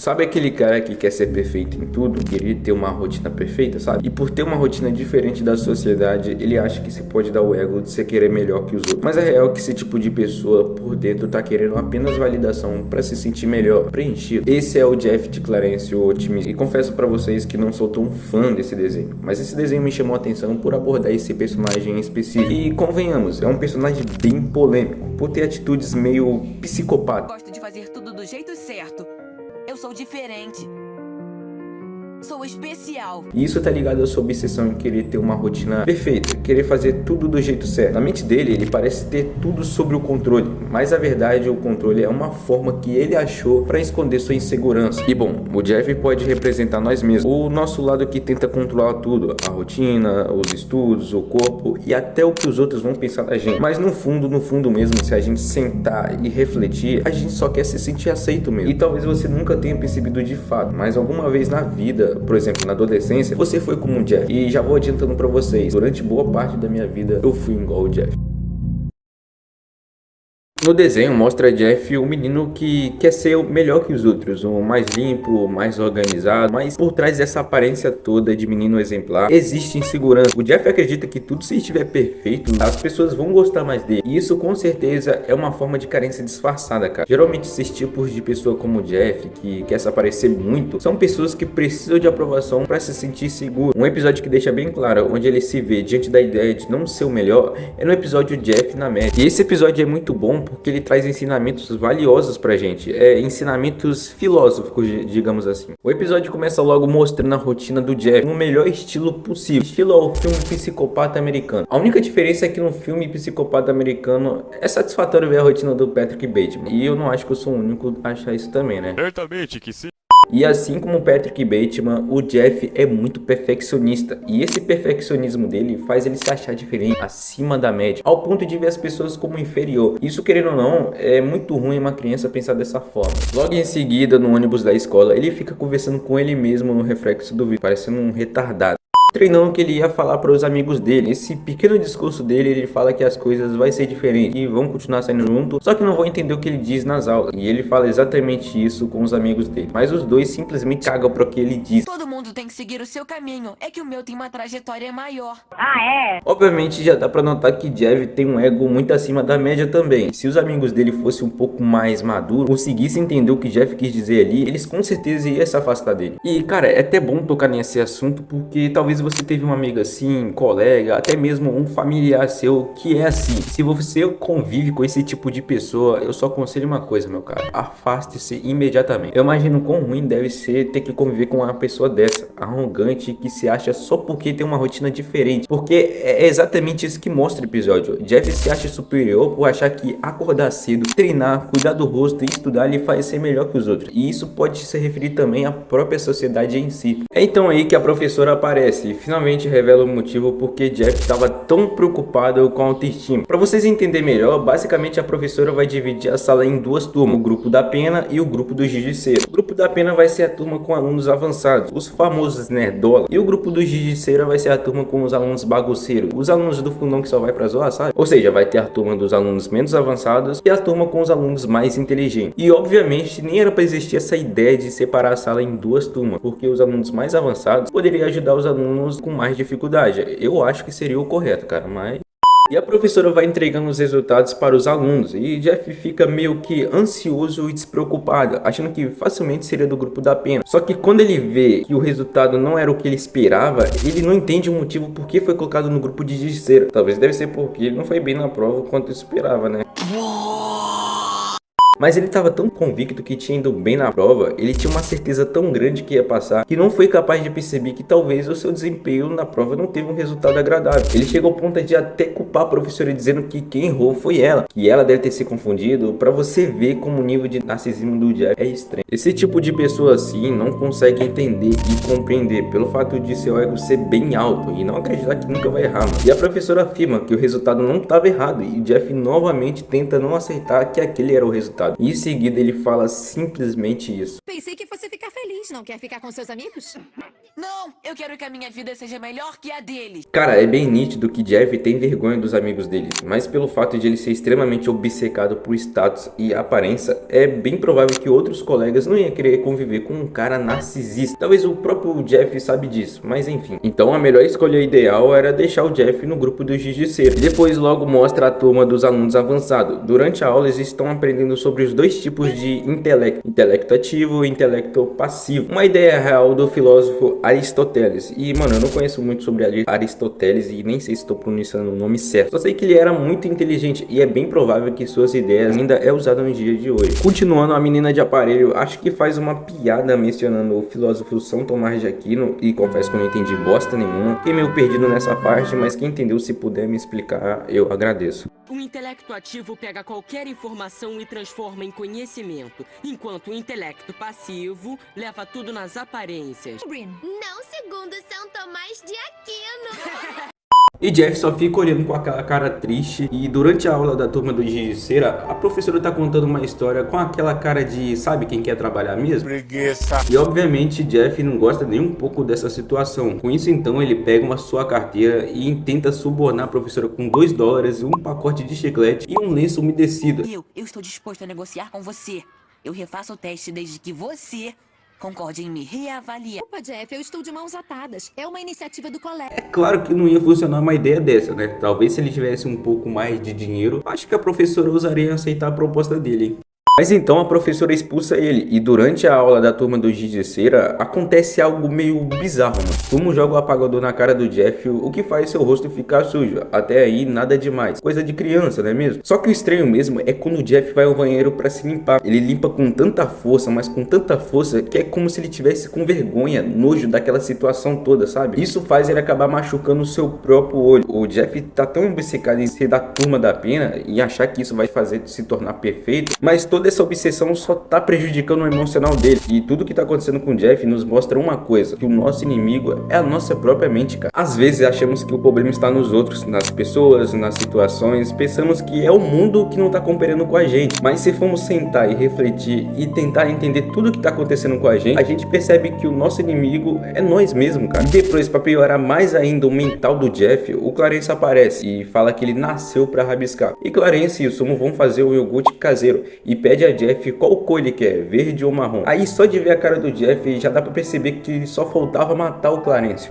Sabe aquele cara que quer ser perfeito em tudo, querer ter uma rotina perfeita, sabe? E por ter uma rotina diferente da sociedade, ele acha que se pode dar o ego de se querer melhor que os outros. Mas a real é que esse tipo de pessoa por dentro tá querendo apenas validação pra se sentir melhor, preenchido. Esse é o Jeff de Clarence, o otimista. E confesso pra vocês que não sou tão fã desse desenho, mas esse desenho me chamou a atenção por abordar esse personagem em específico. E convenhamos, é um personagem bem polêmico, por ter atitudes meio psicopatas. Gosto de fazer tudo do jeito certo. Eu sou diferente. Sou especial. E isso tá ligado à sua obsessão em querer ter uma rotina perfeita, querer fazer tudo do jeito certo. Na mente dele, ele parece ter tudo sobre o controle, mas a verdade, o controle é uma forma que ele achou para esconder sua insegurança. E bom, o Jeff pode representar nós mesmos, o nosso lado que tenta controlar tudo, a rotina, os estudos, o corpo e até o que os outros vão pensar da gente. Mas no fundo mesmo, se a gente sentar e refletir, a gente só quer se sentir aceito mesmo. E talvez você nunca tenha percebido de fato, mas alguma vez na vida, por exemplo, na adolescência, você foi como o Jeff. E já vou adiantando pra vocês, durante boa parte da minha vida, eu fui igual o Jeff. No desenho mostra Jeff o menino que quer ser o melhor que os outros, o mais limpo, mais organizado, mas por trás dessa aparência toda de menino exemplar, existe insegurança. O Jeff acredita que tudo se estiver perfeito, as pessoas vão gostar mais dele. E isso com certeza é uma forma de carência disfarçada, cara. Geralmente esses tipos de pessoa como o Jeff, que quer se aparecer muito, são pessoas que precisam de aprovação para se sentir seguro. Um episódio que deixa bem claro onde ele se vê diante da ideia de não ser o melhor é no episódio Jeff na média. E esse episódio é muito bom porque ele traz ensinamentos valiosos pra gente, ensinamentos filosóficos, digamos assim. O episódio começa logo mostrando a rotina do Jeff no melhor estilo possível, estilo ao filme Psicopata Americano. A única diferença é que no filme Psicopata Americano é satisfatório ver a rotina do Patrick Bateman, e eu não acho que eu sou o único a achar isso também, né? Certamente que sim. E assim como o Patrick Bateman, o Jeff é muito perfeccionista. E esse perfeccionismo dele faz ele se achar diferente, acima da média, ao ponto de ver as pessoas como inferior. Isso, querendo ou não, é muito ruim uma criança pensar dessa forma. Logo em seguida, no ônibus da escola, ele fica conversando com ele mesmo no reflexo do vidro, parecendo um retardado, treinando o que ele ia falar para os amigos dele. Esse pequeno discurso dele, ele fala que as coisas vai ser diferente e vão continuar saindo junto, só que não vão entender o que ele diz nas aulas. E ele fala exatamente isso com os amigos dele, mas os dois simplesmente cagam para o que ele diz. Todo mundo tem que seguir o seu caminho. É que o meu tem uma trajetória maior. Obviamente já dá pra notar que Jeff tem um ego muito acima da média também. Se os amigos dele fossem um pouco mais maduros, conseguissem entender o que Jeff quis dizer ali, eles com certeza iam se afastar dele. E cara, é até bom tocar nesse assunto porque talvez você teve um amigo assim, colega, até mesmo um familiar seu que é assim. Se você convive com esse tipo de pessoa, eu só aconselho uma coisa, meu cara: afaste-se imediatamente. Eu imagino quão ruim deve ser ter que conviver com uma pessoa dessa, arrogante, que se acha só porque tem uma rotina diferente. Porque é exatamente isso que mostra o episódio. Jeff se acha superior por achar que acordar cedo, treinar, cuidar do rosto e estudar lhe faz ser melhor que os outros. E isso pode se referir também à própria sociedade em si. É então aí que a professora aparece e finalmente revela o motivo porque Jeff estava tão preocupado com a autoestima. Para vocês entenderem melhor, basicamente a professora vai dividir a sala em duas turmas, o grupo da pena e o grupo do giz de cera. O grupo da pena vai ser a turma com alunos avançados, os famosos nerdola, e o grupo do giz de cera vai ser a turma com os alunos bagunceiros, os alunos do fundão que só vai pra zoar, sabe? Ou seja, vai ter a turma dos alunos menos avançados e a turma com os alunos mais inteligentes. E obviamente nem era para existir essa ideia de separar a sala em duas turmas, porque os alunos mais avançados poderiam ajudar os alunos com mais dificuldade. Eu acho que seria o correto, cara, mas... E a professora vai entregando os resultados para os alunos e Jeff fica meio que ansioso e despreocupado, achando que facilmente seria do grupo da pena. Só que quando ele vê que o resultado não era o que ele esperava, ele não entende o motivo por que foi colocado no grupo de giz de cera. Talvez deve ser porque ele não foi bem na prova quanto esperava, né? Mas ele estava tão convicto que tinha ido bem na prova, ele tinha uma certeza tão grande que ia passar, que não foi capaz de perceber que talvez o seu desempenho na prova não teve um resultado agradável. Ele chegou ao ponto de até culpar a professora dizendo que quem errou foi ela, que ela deve ter se confundido, para você ver como o nível de narcisismo do Jeff é extremo. Esse tipo de pessoa assim não consegue entender e compreender pelo fato de seu ego ser bem alto e não acreditar que nunca vai errar, mano. E a professora afirma que o resultado não estava errado e Jeff novamente tenta não aceitar que aquele era o resultado. E em seguida ele fala simplesmente isso: Pensei que fosse ficar feliz. Não quer ficar com seus amigos? Não, eu quero que a minha vida seja melhor que a deles. Cara, é bem nítido que Jeff tem vergonha dos amigos dele, mas pelo fato de ele ser extremamente obcecado por status e aparência, é bem provável que outros colegas não iam querer conviver com um cara narcisista. Talvez o próprio Jeff sabe disso, mas enfim. Então a melhor escolha ideal era deixar o Jeff no grupo do Jiu-Jitsu. E depois logo mostra a turma dos alunos avançados. Durante a aula eles estão aprendendo sobre os dois tipos de intelecto, intelecto ativo e intelecto passivo. Uma ideia real do filósofo Aristóteles. E mano, eu não conheço muito sobre Aristóteles e nem sei se estou pronunciando o nome certo. Só sei que ele era muito inteligente e é bem provável que suas ideias ainda é usada nos dias de hoje. Continuando, a menina de aparelho acho que faz uma piada mencionando o filósofo São Tomás de Aquino, e confesso que eu não entendi bosta nenhuma. Fiquei meio perdido nessa parte, mas quem entendeu, se puder me explicar, eu agradeço. O intelecto ativo pega qualquer informação e transforma em conhecimento, enquanto o intelecto passivo leva tudo nas aparências. Não segundo São Tomás de Aquino. E Jeff só fica olhando com aquela cara triste. E durante a aula da turma do Jiu-Jitsu, a professora tá contando uma história com aquela cara de sabe quem quer trabalhar mesmo? Preguiça. E obviamente Jeff não gosta nem um pouco dessa situação. Com isso então ele pega sua carteira e tenta subornar a professora com $2, um pacote de chiclete e um lenço umedecido. Eu estou disposto a negociar com você. Eu refaço o teste desde que você concorde em me reavaliar. Opa, Jeff, eu estou de mãos atadas. É uma iniciativa do colégio. É claro que não ia funcionar uma ideia dessa, né? Talvez se ele tivesse um pouco mais de dinheiro, acho que a professora ousaria aceitar a proposta dele, hein? Mas então a professora expulsa ele, e durante a aula da turma do Jiu-Jitsu acontece algo meio bizarro, mano. Como joga o apagador na cara do Jeff, o que faz seu rosto ficar sujo. Até aí nada demais, coisa de criança, não é mesmo? Só que o estranho mesmo é quando o Jeff vai ao banheiro pra se limpar. Ele limpa com tanta força, mas com tanta força, que é como se ele tivesse com vergonha, nojo daquela situação toda, sabe? Isso faz ele acabar machucando o seu próprio olho. O Jeff tá tão obcecado em ser da turma da pena e achar que isso vai fazer se tornar perfeito, mas toda essa obsessão só tá prejudicando o emocional dele. E tudo que tá acontecendo com o Jeff nos mostra uma coisa, que o nosso inimigo é a nossa própria mente, cara. Às vezes achamos que o problema está nos outros, nas pessoas, nas situações, pensamos que é o mundo que não tá cooperando com a gente. Mas se formos sentar e refletir e tentar entender tudo que tá acontecendo com a gente percebe que o nosso inimigo é nós mesmos, cara. E depois, pra piorar mais ainda o mental do Jeff, o Clarence aparece e fala que ele nasceu pra rabiscar. E Clarence e o Sumo vão fazer o iogurte caseiro e pede a Jeff qual cor ele quer, verde ou marrom. Aí só de ver a cara do Jeff já dá pra perceber que só faltava matar o Clarence.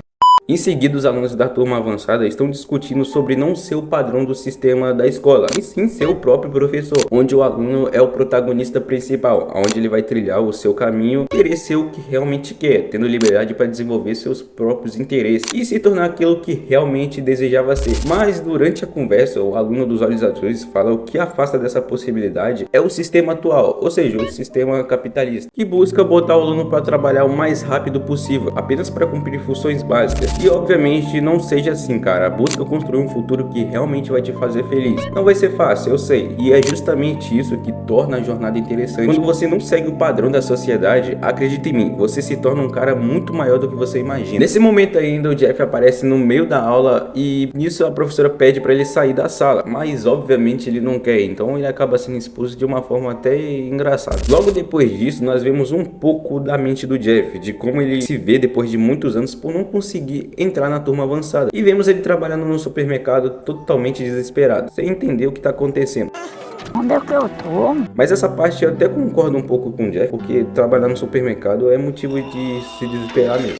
Em seguida, os alunos da turma avançada estão discutindo sobre não ser o padrão do sistema da escola, e sim ser o próprio professor, onde o aluno é o protagonista principal, onde ele vai trilhar o seu caminho, querer ser o que realmente quer, tendo liberdade para desenvolver seus próprios interesses e se tornar aquilo que realmente desejava ser. Mas durante a conversa, o aluno dos olhos azuis fala o que afasta dessa possibilidade é o sistema atual, ou seja, o sistema capitalista, que busca botar o aluno para trabalhar o mais rápido possível, apenas para cumprir funções básicas. E obviamente não seja assim, cara. Busca construir um futuro que realmente vai te fazer feliz. Não vai ser fácil, eu sei. E é justamente isso que torna a jornada interessante. Quando você não segue o padrão da sociedade, acredita em mim, você se torna um cara muito maior do que você imagina. Nesse momento ainda, o Jeff aparece no meio da aula e nisso a professora pede para ele sair da sala. Mas obviamente ele não quer, então ele acaba sendo expulso de uma forma até engraçada. Logo depois disso, nós vemos um pouco da mente do Jeff, de como ele se vê depois de muitos anos por não conseguir entrar na turma avançada. E vemos ele trabalhando no supermercado totalmente desesperado, sem entender o que tá acontecendo. Onde é que eu tô? Mas essa parte eu até concordo um pouco com o Jeff, porque trabalhar no supermercado é motivo de se desesperar mesmo.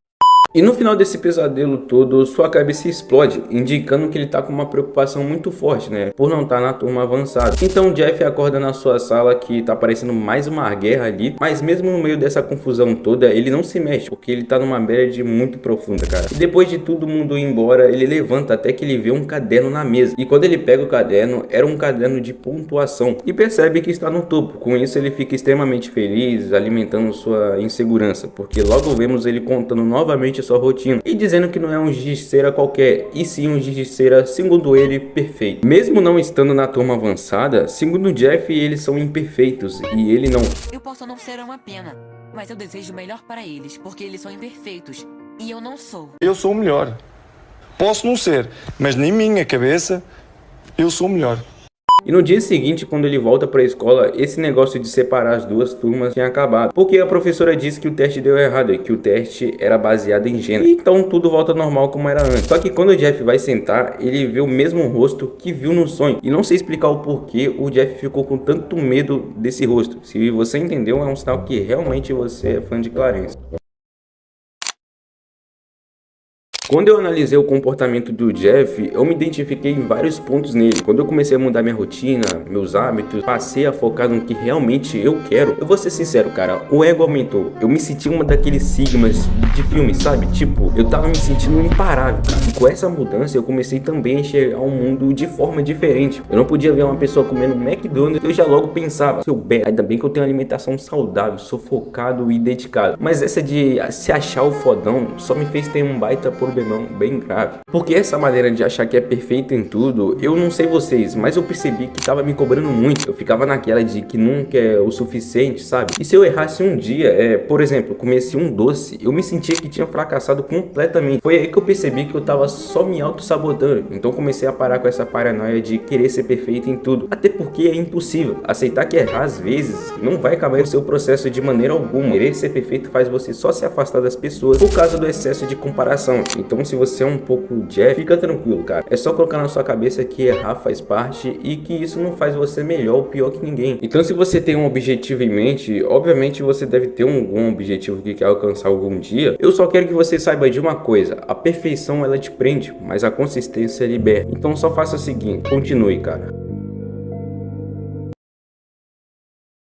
E no final desse pesadelo todo, sua cabeça explode, indicando que ele tá com uma preocupação muito forte, né? Por não estar na turma avançada. Então Jeff acorda na sua sala, que tá parecendo mais uma guerra ali, mas mesmo no meio dessa confusão toda, ele não se mexe, porque ele tá numa bad muito profunda, cara. E depois de todo mundo ir embora, ele levanta até que ele vê um caderno na mesa. E quando ele pega o caderno, era um caderno de pontuação. E percebe que está no topo. Com isso ele fica extremamente feliz, alimentando sua insegurança, porque logo vemos ele contando novamente a sua rotina e dizendo que não é um jiu-jitseira qualquer, e sim um jiu-jitseira, segundo ele, perfeito. Mesmo não estando na turma avançada, segundo Jeff, eles são imperfeitos e ele não. Eu posso não ser uma pena, mas eu desejo o melhor para eles, porque eles são imperfeitos e eu não sou. Eu sou o melhor. Posso não ser, mas na minha cabeça eu sou o melhor. E no dia seguinte, quando ele volta para a escola, esse negócio de separar as duas turmas tinha acabado, porque a professora disse que o teste deu errado e que o teste era baseado em gênero. Então tudo volta normal como era antes. Só que quando o Jeff vai sentar, ele vê o mesmo rosto que viu no sonho. E não sei explicar o porquê o Jeff ficou com tanto medo desse rosto. Se você entendeu, é um sinal que realmente você é fã de Clarence. Quando eu analisei o comportamento do Jeff, eu me identifiquei em vários pontos nele. Quando eu comecei a mudar minha rotina, meus hábitos, passei a focar no que realmente eu quero. Eu vou ser sincero, cara, o ego aumentou. Eu me senti uma daqueles sigmas de filme, sabe? Tipo, eu tava me sentindo imparável, cara. E com essa mudança, eu comecei também a enxergar o mundo de forma diferente. Eu não podia ver uma pessoa comendo McDonald's, eu já logo pensava, seu Beto, ainda bem que eu tenho uma alimentação saudável, sou focado e dedicado. Mas essa de se achar o fodão só me fez ter um baita problemão bem grave. Porque essa maneira de achar que é perfeito em tudo, eu não sei vocês, mas eu percebi que tava me cobrando muito. Eu ficava naquela de que nunca é o suficiente, sabe? E se eu errasse um dia, por exemplo, comesse um doce, eu me sentia que tinha fracassado completamente. Foi aí que eu percebi que eu tava só me auto-sabotando. Então comecei a parar com essa paranoia de querer ser perfeito em tudo. Até porque é impossível. Aceitar que errar às vezes não vai acabar o seu processo de maneira alguma. Querer ser perfeito faz você só se afastar das pessoas por causa do excesso de comparação. Então se você é um pouco Jeff, fica tranquilo, cara. É só colocar na sua cabeça que errar faz parte e que isso não faz você melhor ou pior que ninguém. Então se você tem um objetivo em mente, obviamente você deve ter algum objetivo que quer alcançar algum dia. Eu só quero que você saiba de uma coisa: a perfeição ela te prende, mas a consistência liberta. Então só faça o seguinte, continue, cara.